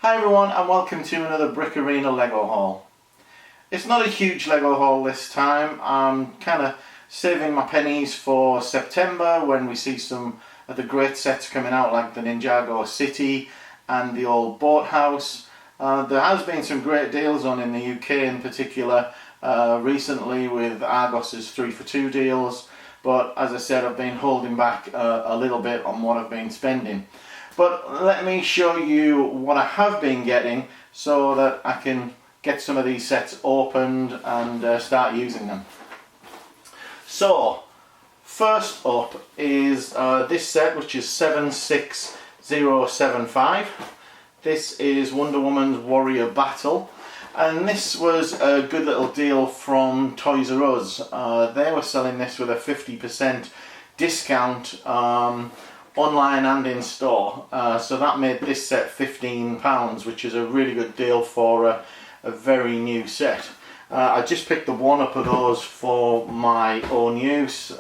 Hi everyone and welcome to another Brick Arena Lego haul. It's not a huge Lego haul this time. I'm kind of saving my pennies for September when we see some of the great sets coming out, like the Ninjago City and the old boathouse. There has been some great deals on in the UK in particular recently with Argos's 3 for 2 deals, but as I said, I've been holding back a little bit on what I've been spending. But let me show you what I have been getting so that I can get some of these sets opened and start using them. So, first up is this set, which is 76075. This is Wonder Woman's Warrior Battle, and this was a good little deal from Toys R Us. They were selling this with a 50% discount online and in store, so that made this set £15, which is a really good deal for a very new set. I just picked the one up of those for my own use.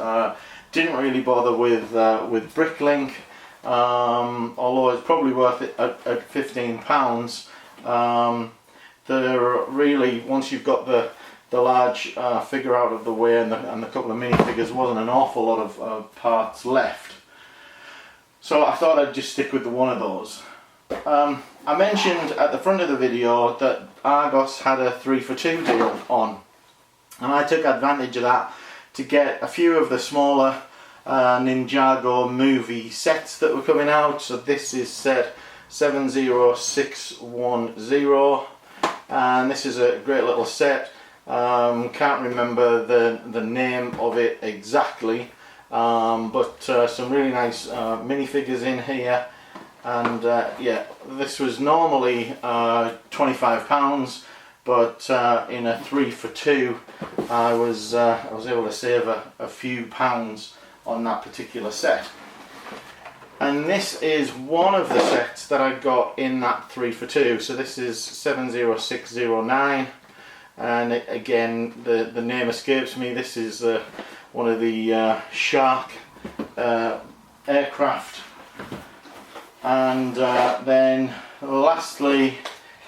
Didn't really bother with Bricklink, although it's probably worth it at £15. They're really, once you've got the large figure out of the way and the couple of minifigures, wasn't an awful lot of parts left. So I thought I'd just stick with the one of those. I mentioned at the front of the video that Argos had a 3 for 2 deal on, and I took advantage of that to get a few of the smaller Ninjago movie sets that were coming out. So this is set 70610, and this is a great little set. Can't remember the name of it exactly. But some really nice minifigures in here, and yeah, this was normally £25, but in a 3 for 2 I was able to save a few pounds on that particular set. And this is one of the sets that I got in that 3 for 2. So this is 70609, and again the name escapes me. This is one of the Shark aircraft, and then lastly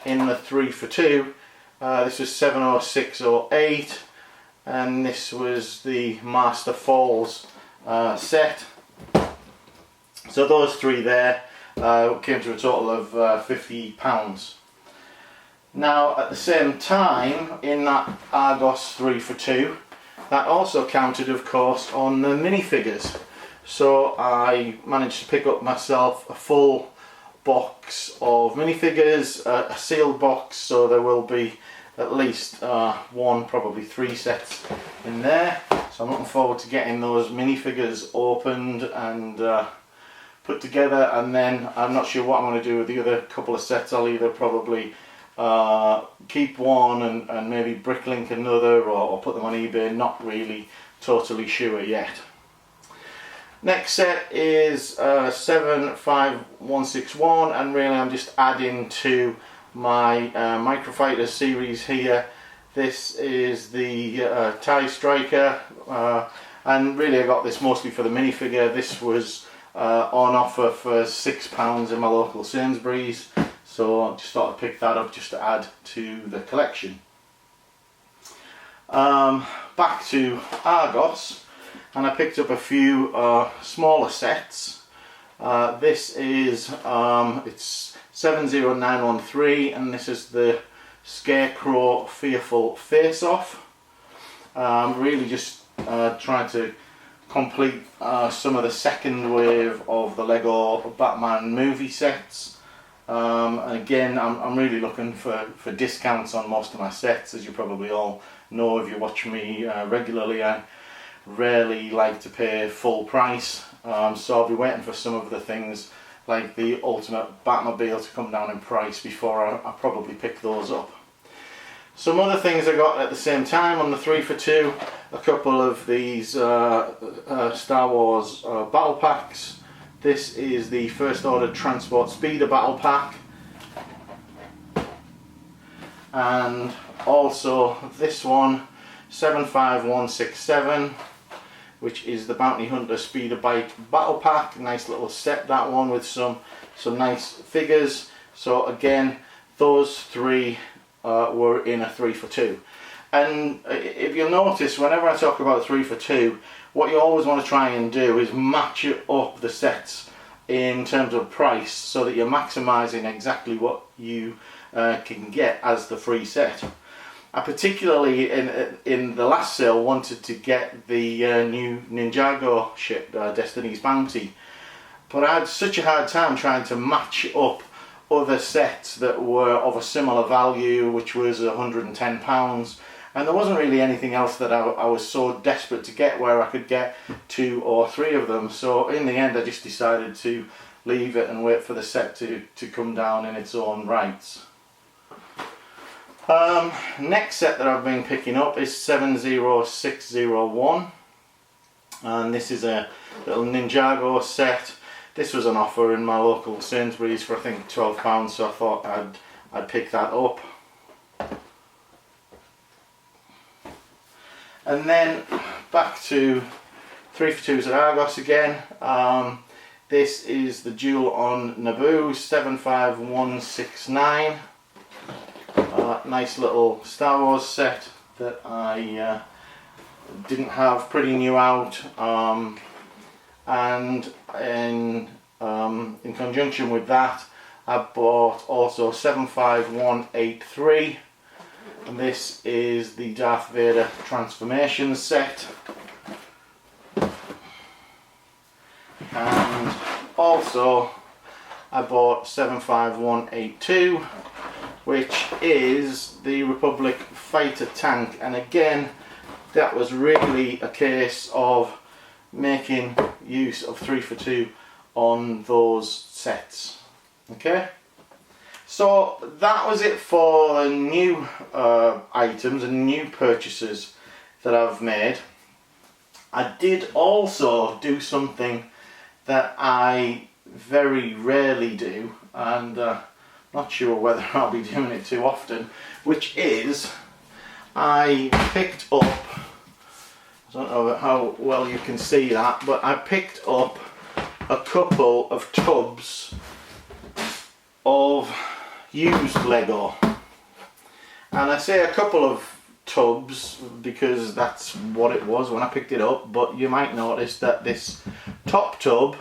in the 3 for 2, this was 70608, and this was the Master Falls set. So those three there came to a total of £50. Now at the same time, in that Argos 3 for 2, that also counted, of course, on the minifigures. So I managed to pick up myself a full box of minifigures, a sealed box, so there will be at least one, probably 3 sets in there. So I'm looking forward to getting those minifigures opened and put together, and then I'm not sure what I'm going to do with the other couple of sets. I'll either probably keep one and maybe Bricklink another, or put them on eBay. Not really totally sure yet. Next set is 75161, and really I'm just adding to my Microfighter series here. This is the TIE Striker, and really I got this mostly for the minifigure. This was on offer for £6 in my local Sainsbury's. So I just thought I'd pick that up just to add to the collection. Back to Argos, and I picked up a few smaller sets. This is it's 70913, and this is the Scarecrow Fearful Face Off. Really just trying to complete some of the second wave of the Lego Batman movie sets. And again, I'm really looking for discounts on most of my sets. As you probably all know if you watch me regularly, I rarely like to pay full price, so I'll be waiting for some of the things like the Ultimate Batmobile to come down in price before I probably pick those up. Some other things I got at the same time on the 3 for 2, a couple of these Star Wars battle packs. This is the First Order Transport Speeder Battle Pack, and also this one, 75167, which is the Bounty Hunter Speeder Bike Battle Pack. Nice little set, that one, with some nice figures. So again, those three were in a 3 for 2. And if you'll notice, whenever I talk about 3 for 2, what you always want to try and do is match up the sets in terms of price so that you're maximising exactly what you can get as the free set. I particularly in the last sale wanted to get the new Ninjago ship, Destiny's Bounty, but I had such a hard time trying to match up other sets that were of a similar value, which was £110, and there wasn't really anything else that I was so desperate to get where I could get 2 or 3 of them. So in the end I just decided to leave it and wait for the set to come down in its own rights. Next set that I've been picking up is 70601, and this is a little Ninjago set. This was an offer in my local Sainsbury's for I think £12, so I thought I'd pick that up. And then back to 3 for 2s at Argos again. This is the Duel on Naboo 75169. Nice little Star Wars set that I didn't have, pretty new out, and in conjunction with that I bought also 75183, and this is the Darth Vader transformation set. And also I bought 75182, which is the Republic fighter tank, and again that was really a case of making use of 3 for 2 on those sets. Okay, so that was it for the new items and new purchases that I've made. I did also do something that I very rarely do, and not sure whether I'll be doing it too often, which is I picked up, I don't know how well you can see that, but I picked up a couple of tubs of used Lego. And I say a couple of tubs because that's what it was when I picked it up, but you might notice that this top tub,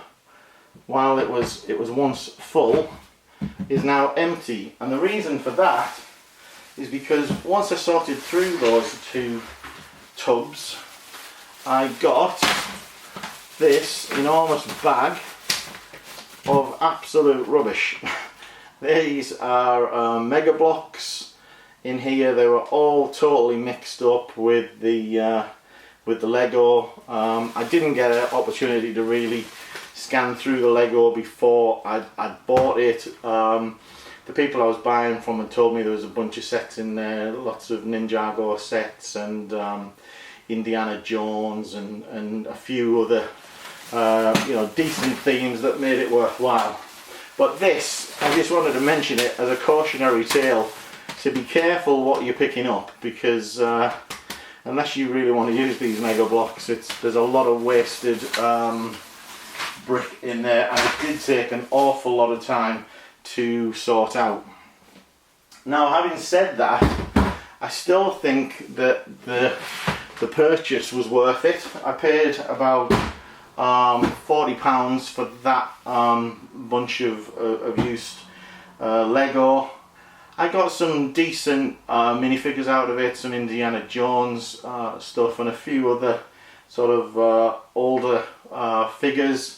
while it was once full, is now empty, and the reason for that is because once I sorted through those 2 tubs, I got this enormous bag of absolute rubbish. These are Mega Blocks. In here they were all totally mixed up with the Lego. I didn't get an opportunity to really scan through the Lego before I'd bought it. The people I was buying from had told me there was a bunch of sets in there, lots of Ninjago sets and Indiana Jones and a few other decent themes that made it worthwhile. But this, I just wanted to mention it as a cautionary tale to be careful what you're picking up, because unless you really want to use these Mega Blocks, there's a lot of wasted brick in there, and it did take an awful lot of time to sort out. Now, having said that, I still think that the purchase was worth it. I paid about £40 for that bunch of used Lego. I got some decent minifigures out of it, some Indiana Jones stuff and a few other sort of older figures.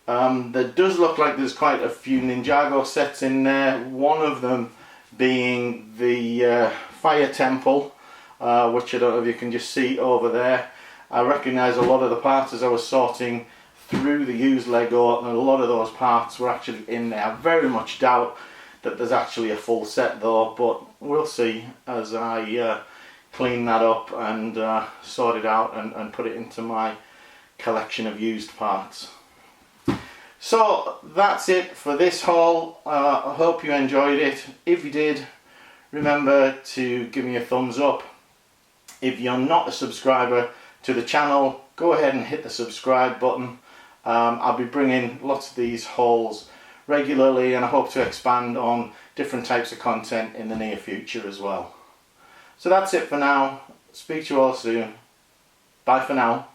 There does look like there's quite a few Ninjago sets in there, one of them being the Fire Temple, which I don't know if you can just see over there. I recognise a lot of the parts as I was sorting through the used Lego, and a lot of those parts were actually in there. I very much doubt that there's actually a full set though, but we'll see as I clean that up and sort it out and put it into my collection of used parts. So that's it for this haul. I hope you enjoyed it. If you did, remember to give me a thumbs up. If you're not a subscriber to the channel, go ahead and hit the subscribe button. I'll be bringing lots of these hauls regularly, and I hope to expand on different types of content in the near future as well. So that's it for now. Speak to you all soon. Bye for now.